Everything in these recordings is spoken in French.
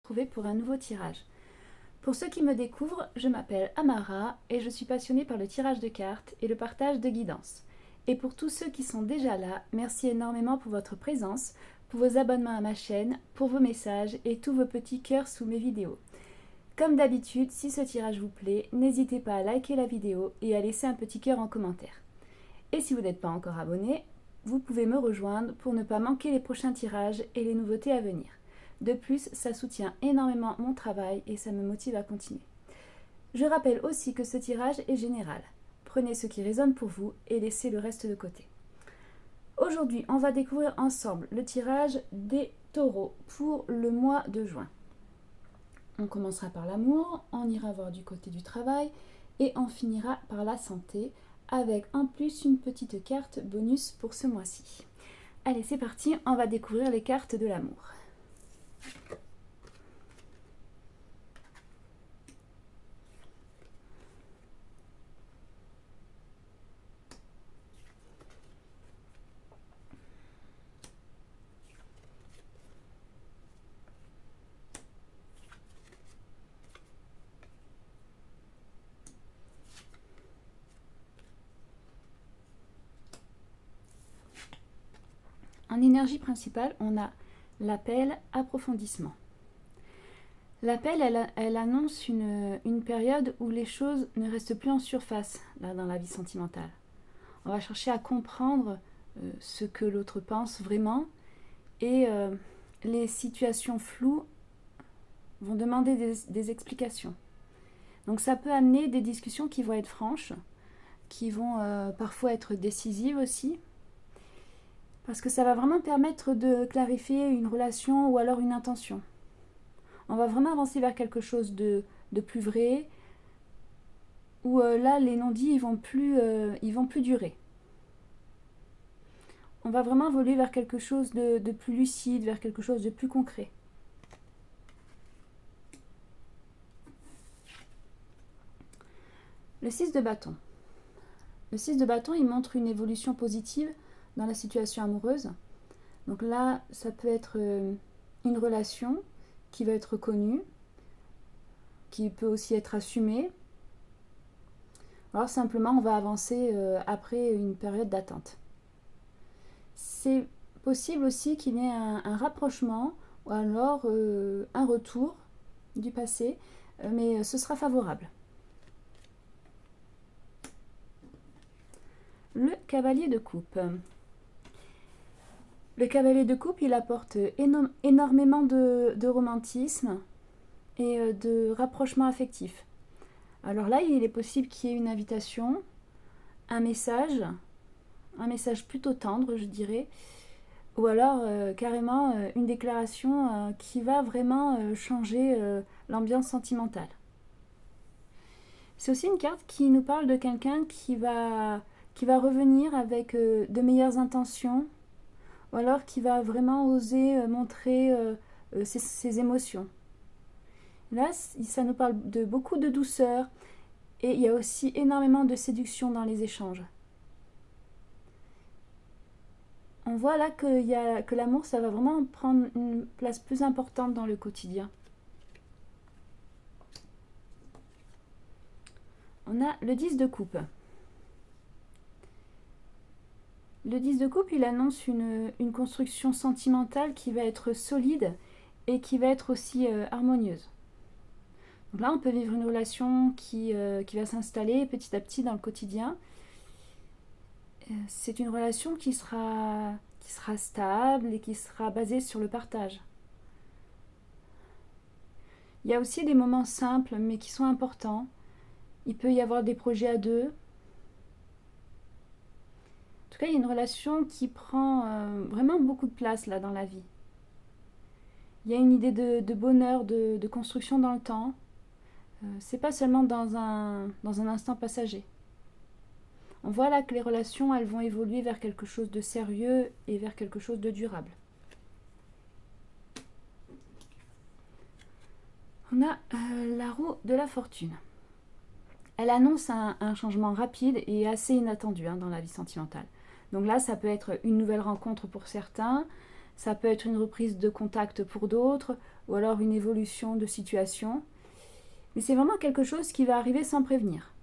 retrouver pour un nouveau tirage. Pour ceux qui me découvrent, je m'appelle Amara et je suis passionnée par le tirage de cartes et le partage de guidance. Et pour tous ceux qui sont déjà là, merci énormément pour votre présence, pour vos abonnements à ma chaîne, pour vos messages et tous vos petits cœurs sous mes vidéos. Comme d'habitude, si ce tirage vous plaît, n'hésitez pas à liker la vidéo et à laisser un petit cœur en commentaire. Et si vous n'êtes pas encore abonné, vous pouvez me rejoindre pour ne pas manquer les prochains tirages et les nouveautés à venir. De plus, ça soutient énormément mon travail et ça me motive à continuer. Je rappelle aussi que ce tirage est général. Prenez ce qui résonne pour vous et laissez le reste de côté. Aujourd'hui, on va découvrir ensemble le tirage des taureaux pour le mois de juin. On commencera par l'amour, on ira voir du côté du travail et on finira par la santé avec en plus une petite carte bonus pour ce mois-ci. Allez, c'est parti, on va découvrir les cartes de l'amour. En énergie principale, on a l'appel approfondissement. L'appel, elle annonce une période où les choses ne restent plus en surface là, dans la vie sentimentale. On va chercher à comprendre ce que l'autre pense vraiment et les situations floues vont demander des explications. Donc ça peut amener des discussions qui vont être franches, qui vont parfois être décisives aussi, parce que ça va vraiment permettre de clarifier une relation ou alors une intention. On va vraiment avancer vers quelque chose de plus vrai, où là, les non-dits, ils vont plus durer. On va vraiment évoluer vers quelque chose de plus lucide, vers quelque chose de plus concret. Le 6 de bâton. Le 6 de bâton, il montre une évolution positive dans la situation amoureuse. Donc là, ça peut être une relation qui va être connue, qui peut aussi être assumée. Alors simplement, on va avancer après une période d'attente. C'est possible aussi qu'il y ait un rapprochement ou alors un retour du passé, mais ce sera favorable. Le cavalier de coupe. Le cavalier de coupe, il apporte énormément de romantisme et de rapprochement affectif. Alors là, il est possible qu'il y ait une invitation, un message plutôt tendre, je dirais, ou alors carrément une déclaration qui va vraiment changer l'ambiance sentimentale. C'est aussi une carte qui nous parle de quelqu'un qui va revenir avec de meilleures intentions, ou alors qui va vraiment oser montrer ses émotions. Là, ça nous parle de beaucoup de douceur et il y a aussi énormément de séduction dans les échanges. On voit là que l'amour, ça va vraiment prendre une place plus importante dans le quotidien. On a le 10 de coupe. Le 10 de coupe, il annonce une construction sentimentale qui va être solide et qui va être aussi harmonieuse. Donc là, on peut vivre une relation qui va s'installer petit à petit dans le quotidien. C'est une relation qui sera stable et qui sera basée sur le partage. Il y a aussi des moments simples mais qui sont importants. Il peut y avoir des projets à deux. En tout cas, il y a une relation qui prend vraiment beaucoup de place là dans la vie. Il y a une idée de bonheur, de construction dans le temps. C'est pas seulement dans un instant passager. On voit là que les relations, elles vont évoluer vers quelque chose de sérieux et vers quelque chose de durable. On a la roue de la fortune. Elle annonce un changement rapide et assez inattendu dans la vie sentimentale. Donc là, ça peut être une nouvelle rencontre pour certains, Ça peut être une reprise de contact pour d'autres, ou alors une évolution de situation. Mais c'est vraiment quelque chose qui va arriver sans prévenir.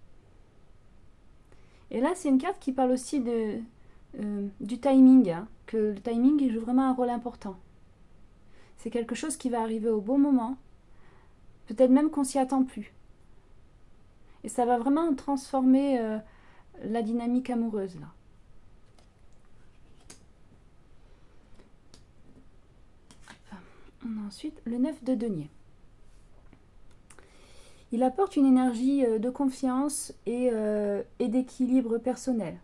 Et là, c'est une carte qui parle aussi du timing, hein, que le timing joue vraiment un rôle important. C'est quelque chose qui va arriver au bon moment, peut-être même qu'on s'y attend plus. Et ça va vraiment transformer la dynamique amoureuse, là. On a ensuite le 9 de denier. Il apporte une énergie de confiance et d'équilibre personnel.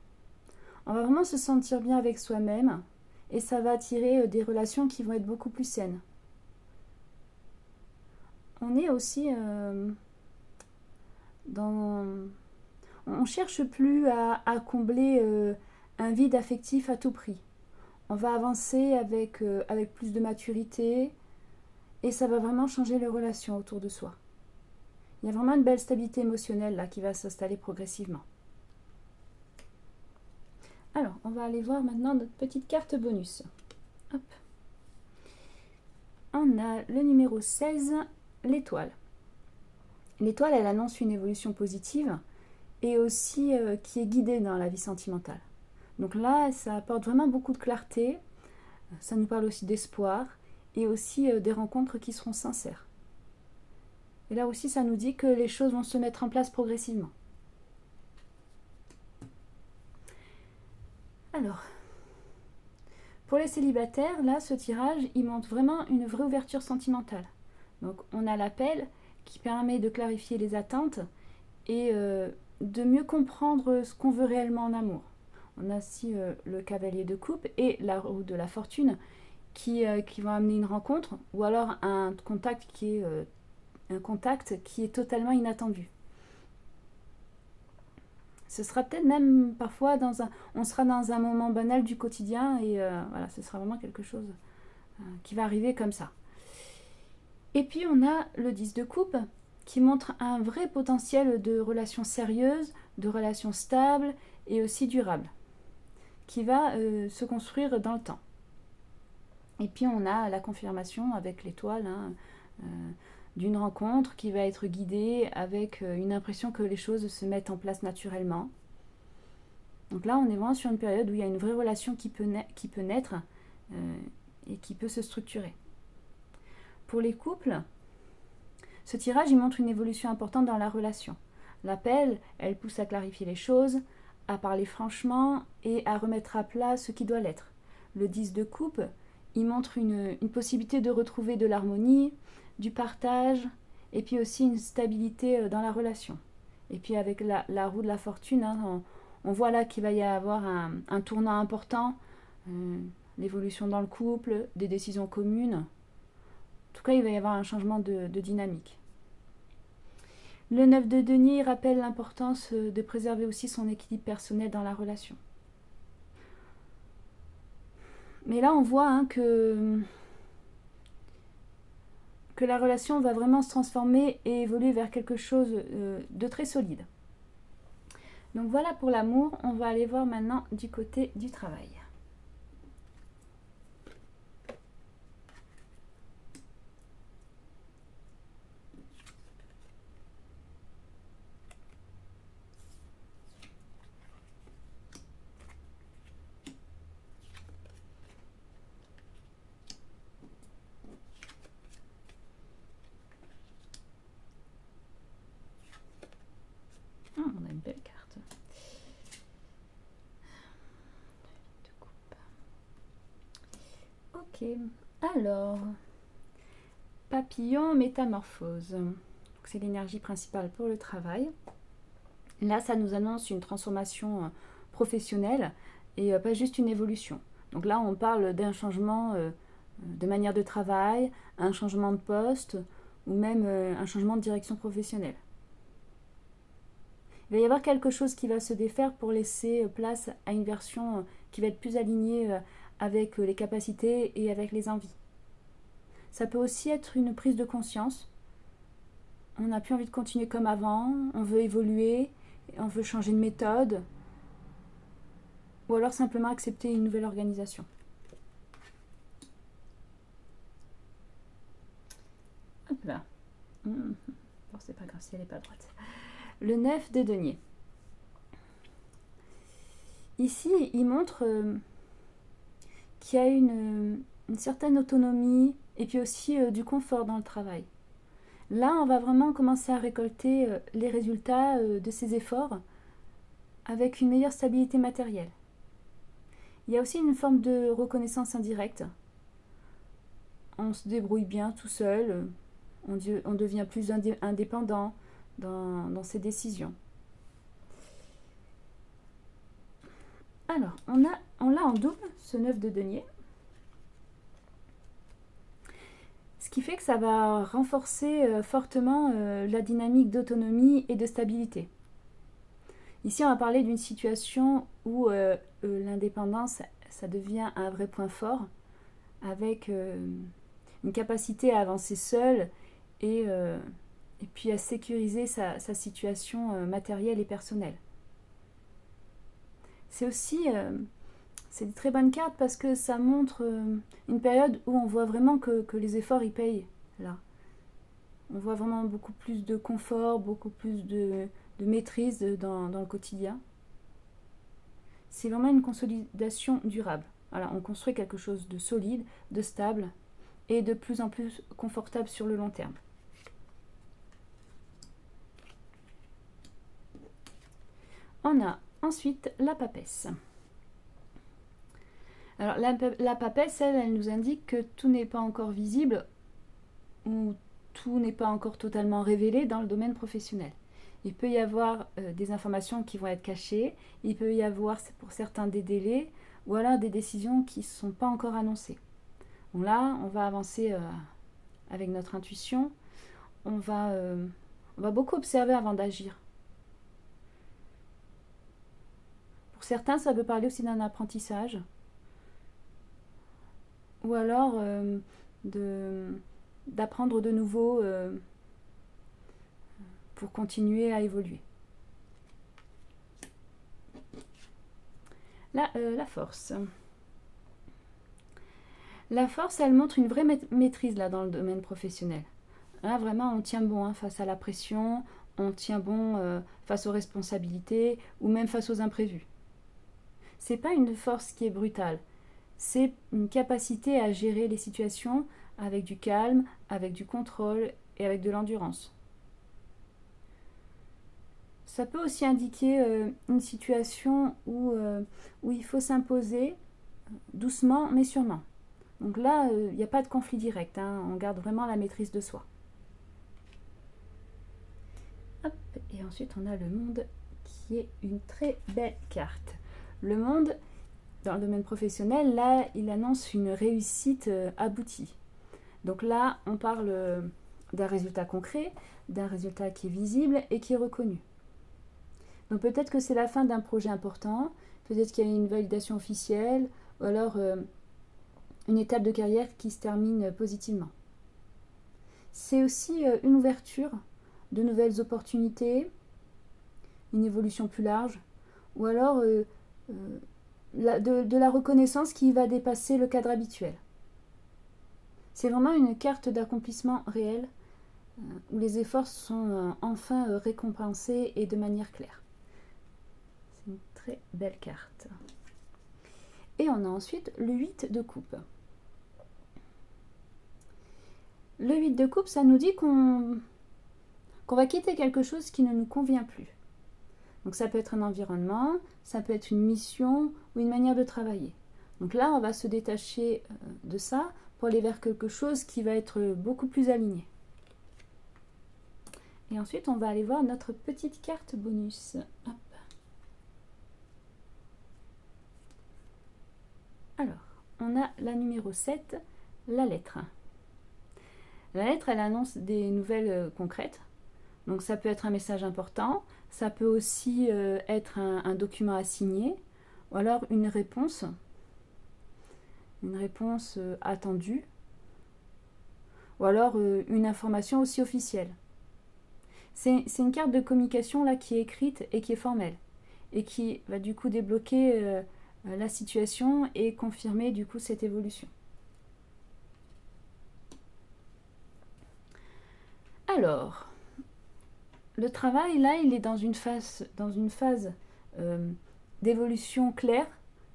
On va vraiment se sentir bien avec soi-même et ça va attirer des relations qui vont être beaucoup plus saines. On est aussi dans... On ne cherche plus à combler un vide affectif à tout prix. On va avancer avec plus de maturité et ça va vraiment changer les relations autour de soi. Il y a vraiment une belle stabilité émotionnelle là qui va s'installer progressivement. Alors, on va aller voir maintenant notre petite carte bonus. Hop. On a le numéro 16, l'étoile. L'étoile, elle annonce une évolution positive et aussi qui est guidée dans la vie sentimentale. Donc là, ça apporte vraiment beaucoup de clarté. Ça nous parle aussi d'espoir et aussi des rencontres qui seront sincères. Et là aussi, ça nous dit que les choses vont se mettre en place progressivement. Alors, pour les célibataires, là, ce tirage, il montre vraiment une vraie ouverture sentimentale. Donc, on a l'appel qui permet de clarifier les attentes et de mieux comprendre ce qu'on veut réellement en amour. On a aussi le cavalier de coupe et la roue de la fortune qui vont amener une rencontre ou alors un contact qui est totalement inattendu. Ce sera peut-être même parfois on sera dans un moment banal du quotidien et voilà, ce sera vraiment quelque chose qui va arriver comme ça. Et puis on a le 10 de coupe qui montre un vrai potentiel de relations sérieuses, de relations stables et aussi durables, qui va se construire dans le temps. Et puis on a la confirmation avec l'étoile, d'une rencontre qui va être guidée avec une impression que les choses se mettent en place naturellement. Donc là, on est vraiment sur une période où il y a une vraie relation qui peut naître et qui peut se structurer. Pour les couples, ce tirage, il montre une évolution importante dans la relation. L'appel, elle pousse à clarifier les choses, à parler franchement et à remettre à plat ce qui doit l'être. Le 10 de coupe, il montre une possibilité de retrouver de l'harmonie, du partage et puis aussi une stabilité dans la relation. Et puis avec la roue de la fortune, on voit là qu'il va y avoir un tournant important, l'évolution dans le couple, des décisions communes. En tout cas, il va y avoir un changement de dynamique. Le 9 de denier rappelle l'importance de préserver aussi son équilibre personnel dans la relation. Mais là, on voit que la relation va vraiment se transformer et évoluer vers quelque chose de très solide. Donc voilà pour l'amour, on va aller voir maintenant du côté du travail. On a une belle carte. Ok, alors, papillon métamorphose. C'est l'énergie principale pour le travail. Là, ça nous annonce une transformation professionnelle et pas juste une évolution. Donc là, on parle d'un changement de manière de travail, un changement de poste ou même un changement de direction professionnelle. Il va y avoir quelque chose qui va se défaire pour laisser place à une version qui va être plus alignée avec les capacités et avec les envies. Ça peut aussi être une prise de conscience. On n'a plus envie de continuer comme avant, on veut évoluer, on veut changer de méthode, ou alors simplement accepter une nouvelle organisation. Là. Bon, c'est pas grave si elle n'est pas droite. Le 9 de denier. Ici, il montre qu'il y a une certaine autonomie et puis aussi du confort dans le travail. Là, on va vraiment commencer à récolter les résultats de ces efforts avec une meilleure stabilité matérielle. Il y a aussi une forme de reconnaissance indirecte. On se débrouille bien tout seul, on devient plus indépendant dans ses décisions. Alors, on l'a en double, ce 9 de denier. Ce qui fait que ça va renforcer fortement la dynamique d'autonomie et de stabilité. Ici, on va parler d'une situation où l'indépendance, ça devient un vrai point fort, avec une capacité à avancer seul et puis à sécuriser sa situation matérielle et personnelle. C'est aussi c'est une très bonne carte parce que ça montre une période où on voit vraiment que les efforts ils payent. Là, on voit vraiment beaucoup plus de confort, beaucoup plus de maîtrise dans le quotidien. C'est vraiment une consolidation durable. Voilà, on construit quelque chose de solide, de stable et de plus en plus confortable sur le long terme. On a ensuite la papesse. Alors la papesse, elle nous indique que tout n'est pas encore visible ou tout n'est pas encore totalement révélé dans le domaine professionnel. Il peut y avoir des informations qui vont être cachées, il peut y avoir pour certains des délais ou alors des décisions qui ne sont pas encore annoncées. Donc là, on va avancer avec notre intuition, on va beaucoup observer avant d'agir. Pour certains, ça peut parler aussi d'un apprentissage. Ou alors d'apprendre de nouveau pour continuer à évoluer. La force. La force, elle montre une vraie maîtrise là dans le domaine professionnel. Là, vraiment, on tient bon face à la pression, on tient bon face aux responsabilités ou même face aux imprévus. C'est pas une force qui est brutale. C'est une capacité à gérer les situations avec du calme, avec du contrôle et avec de l'endurance. Ça peut aussi indiquer une situation où il faut s'imposer doucement mais sûrement. Donc là, il n'y a pas de conflit direct, on garde vraiment la maîtrise de soi. Hop, et ensuite on a le monde qui est une très belle carte. Le monde, dans le domaine professionnel, là, il annonce une réussite aboutie. Donc là, on parle d'un résultat concret, d'un résultat qui est visible et qui est reconnu. Donc peut-être que c'est la fin d'un projet important, peut-être qu'il y a une validation officielle, ou alors une étape de carrière qui se termine positivement. C'est aussi une ouverture de nouvelles opportunités, une évolution plus large, ou alors de la reconnaissance qui va dépasser le cadre habituel. C'est vraiment une carte d'accomplissement réel où les efforts sont enfin récompensés et de manière claire. C'est une très belle carte. Et on a ensuite le 8 de coupe. Le 8 de coupe, ça nous dit qu'on va quitter quelque chose qui ne nous convient plus. Donc ça peut être un environnement, ça peut être une mission ou une manière de travailler. Donc là, on va se détacher de ça pour aller vers quelque chose qui va être beaucoup plus aligné. Et ensuite, on va aller voir notre petite carte bonus. Hop. Alors, on a la numéro 7, la lettre. La lettre, elle annonce des nouvelles concrètes. Donc ça peut être un message important, ça peut aussi être un document à signer, ou alors une réponse attendue, ou alors une information aussi officielle. C'est une carte de communication là qui est écrite et qui est formelle, et qui va du coup débloquer la situation et confirmer du coup cette évolution. Alors, le travail, là, il est dans une phase d'évolution claire,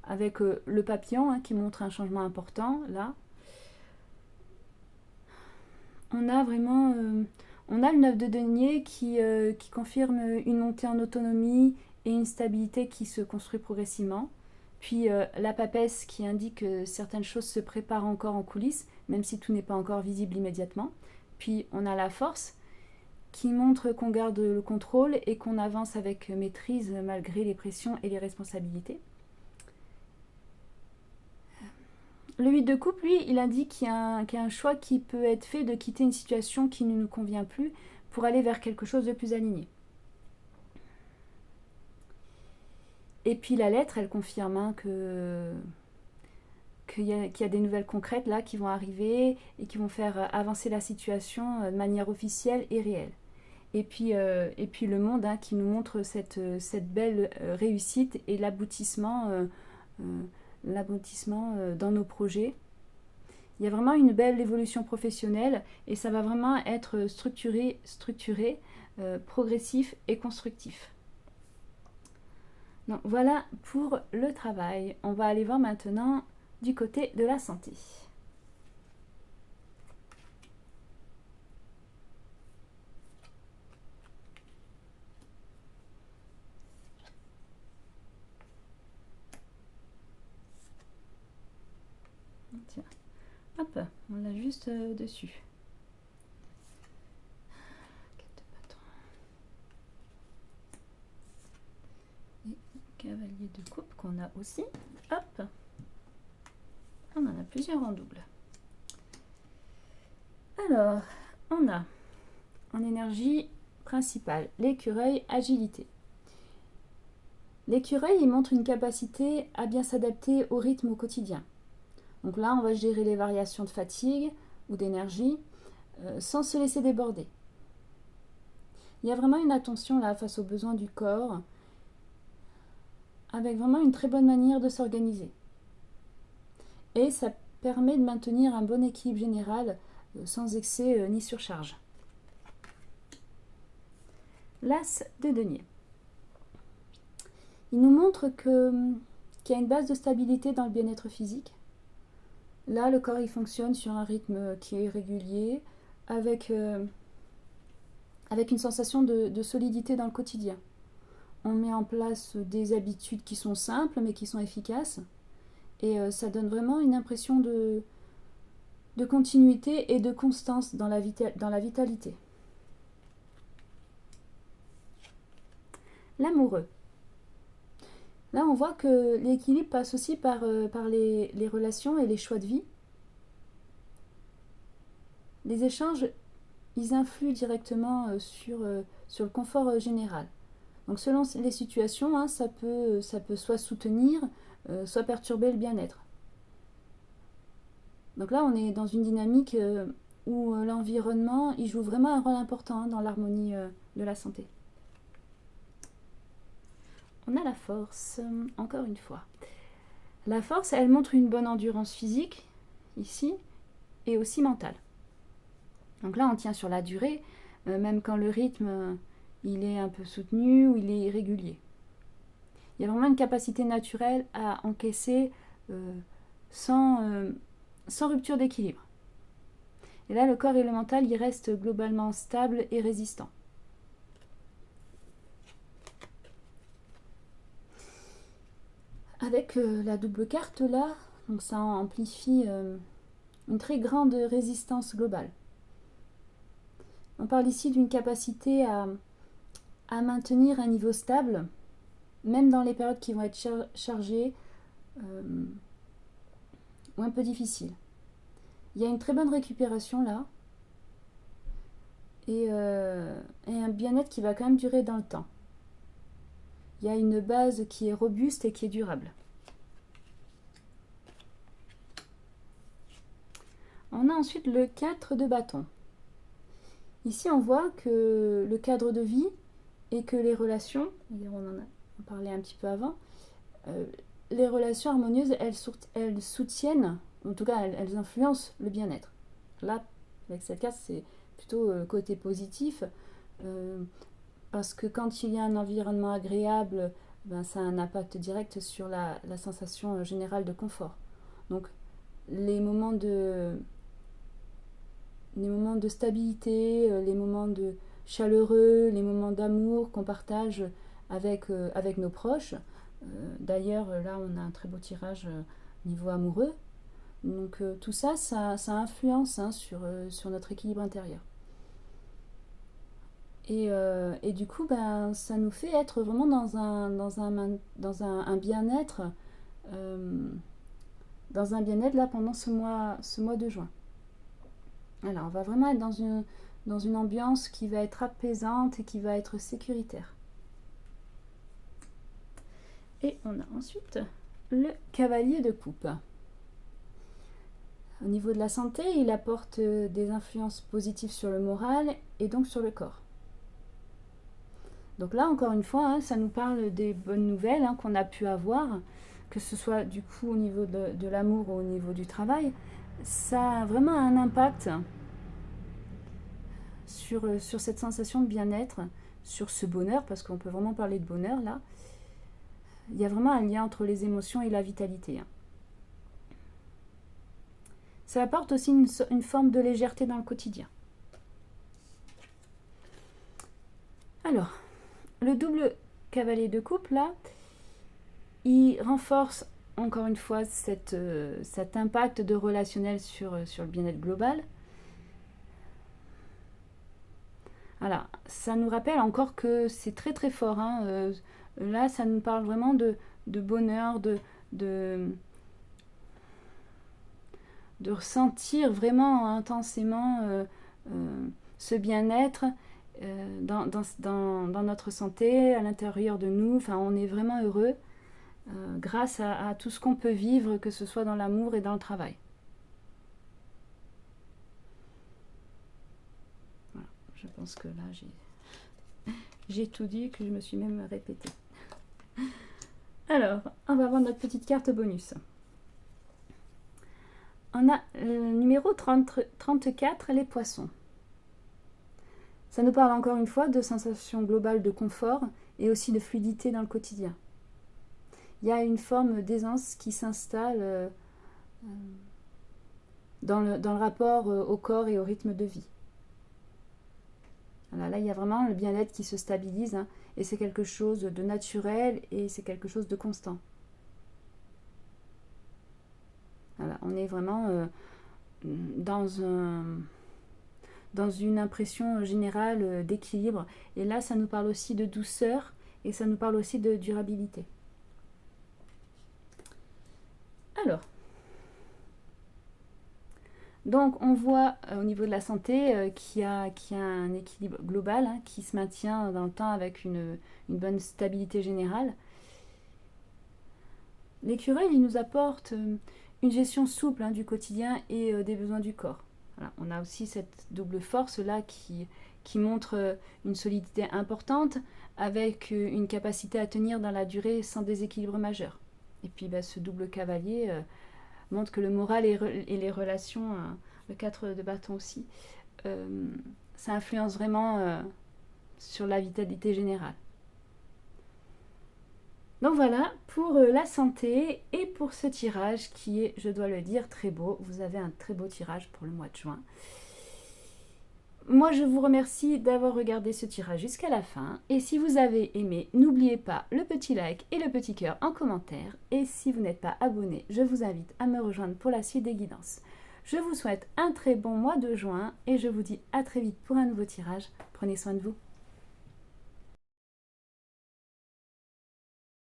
avec le papillon qui montre un changement important, là. On a vraiment... on a le 9 de denier qui confirme une montée en autonomie et une stabilité qui se construit progressivement. Puis la papesse qui indique que certaines choses se préparent encore en coulisses, même si tout n'est pas encore visible immédiatement. Puis on a la force qui montre qu'on garde le contrôle et qu'on avance avec maîtrise malgré les pressions et les responsabilités. Le 8 de coupe, lui, il indique qu'il y a un choix qui peut être fait de quitter une situation qui ne nous convient plus pour aller vers quelque chose de plus aligné. Et puis la lettre, elle confirme qu'il y a des nouvelles concrètes là qui vont arriver et qui vont faire avancer la situation de manière officielle et réelle. Et puis le monde qui nous montre cette belle réussite et l'aboutissement dans nos projets. Il y a vraiment une belle évolution professionnelle et ça va vraiment être structuré, progressif et constructif. Donc voilà pour le travail. On va aller voir maintenant du côté de la santé. Tiens, hop, on l'a juste dessus. Et cavalier de coupe qu'on a aussi. Hop, on en a plusieurs en double. Alors, on a en énergie principale l'écureuil agilité. L'écureuil, il montre une capacité à bien s'adapter au rythme au quotidien. Donc là, on va gérer les variations de fatigue ou d'énergie sans se laisser déborder. Il y a vraiment une attention là face aux besoins du corps, avec vraiment une très bonne manière de s'organiser. Et ça permet de maintenir un bon équilibre général sans excès ni surcharge. L'as de denier. Il nous montre qu'il y a une base de stabilité dans le bien-être physique. Là, le corps il fonctionne sur un rythme qui est régulier, avec une sensation de solidité dans le quotidien. On met en place des habitudes qui sont simples mais qui sont efficaces. Et ça donne vraiment une impression de continuité et de constance dans la vitalité. L'amoureux. Là, on voit que l'équilibre passe aussi par les relations et les choix de vie. Les échanges, ils influent directement sur le confort général. Donc selon les situations, ça peut soit soutenir, soit perturber le bien-être. Donc là, on est dans une dynamique où l'environnement il joue vraiment un rôle important dans l'harmonie de la santé. On a la force, encore une fois. La force, elle montre une bonne endurance physique, ici, et aussi mentale. Donc là, on tient sur la durée, même quand le rythme il est un peu soutenu ou il est irrégulier. Il y a vraiment une capacité naturelle à encaisser sans rupture d'équilibre. Et là, le corps et le mental, ils restent globalement stables et résistants. Avec la double carte là, donc ça amplifie une très grande résistance globale. On parle ici d'une capacité à maintenir un niveau stable, même dans les périodes qui vont être chargées ou un peu difficiles. Il y a une très bonne récupération là, et un bien-être qui va quand même durer dans le temps. Il y a une base qui est robuste et qui est durable. On a ensuite le 4 de bâton. Ici, on voit que le cadre de vie et que les relations, on en a parlé un petit peu avant, les relations harmonieuses, elles soutiennent, en tout cas, elles influencent le bien-être. Là, avec cette carte, plutôt côté positif, parce que quand il y a un environnement agréable, ben, ça a un impact direct sur la sensation générale de confort. Donc les moments de stabilité, les moments de chaleureux, les moments d'amour qu'on partage avec nos proches. D'ailleurs, là, on a un très beau tirage niveau amoureux. Donc tout ça, ça influence hein, sur notre équilibre intérieur. Et du coup, ben, ça nous fait être vraiment dans un bien-être, là pendant ce mois de juin. Alors, on va vraiment être dans une ambiance qui va être apaisante et qui va être sécuritaire. Et on a ensuite le cavalier de coupe. Au niveau de la santé, il apporte des influences positives sur le moral et donc sur le corps. Donc là, encore une fois, hein, ça nous parle des bonnes nouvelles hein, qu'on a pu avoir, que ce soit du coup au niveau de l'amour ou au niveau du travail. Ça a vraiment un impact sur cette sensation de bien-être, sur ce bonheur, parce qu'on peut vraiment parler de bonheur là. Il y a vraiment un lien entre les émotions et la vitalité. Hein. Ça apporte aussi une forme de légèreté dans le quotidien. Alors, le double cavalier de coupe, là, il renforce encore une fois cet impact de relationnel sur le bien-être global. Voilà, ça nous rappelle encore que c'est très très fort. Hein. Là, ça nous parle vraiment de bonheur, de ressentir vraiment intensément ce bien-être dans notre santé, à l'intérieur de nous. Enfin, on est vraiment heureux grâce à tout ce qu'on peut vivre, que ce soit dans l'amour et dans le travail. Voilà, je pense que là, j'ai tout dit, que je me suis même répétée. Alors, on va voir notre petite carte bonus. On a le numéro 34, les poissons. Ça nous parle encore une fois de sensation globale de confort et aussi de fluidité dans le quotidien. Il y a une forme d'aisance qui s'installe dans le rapport au corps et au rythme de vie. Voilà, là, il y a vraiment le bien-être qui se stabilise hein, et c'est quelque chose de naturel et c'est quelque chose de constant. Voilà, on est vraiment dans une impression générale d'équilibre. Et là, ça nous parle aussi de douceur et ça nous parle aussi de durabilité. Alors, donc on voit au niveau de la santé qu'il y a un équilibre global hein, qui se maintient dans le temps avec une bonne stabilité générale. L'écureuil, il nous apporte une gestion souple hein, du quotidien et des besoins du corps. Voilà, on a aussi cette double force là qui montre une solidité importante avec une capacité à tenir dans la durée sans déséquilibre majeur. Et puis ce double cavalier montre que le moral et les relations, le 4 de bâton aussi, ça influence vraiment sur la vitalité générale. Donc voilà pour la santé et pour ce tirage qui est, je dois le dire, très beau. Vous avez un très beau tirage pour le mois de juin. Moi, je vous remercie d'avoir regardé ce tirage jusqu'à la fin. Et si vous avez aimé, n'oubliez pas le petit like et le petit cœur en commentaire. Et si vous n'êtes pas abonné, je vous invite à me rejoindre pour la suite des guidances. Je vous souhaite un très bon mois de juin et je vous dis à très vite pour un nouveau tirage. Prenez soin de vous.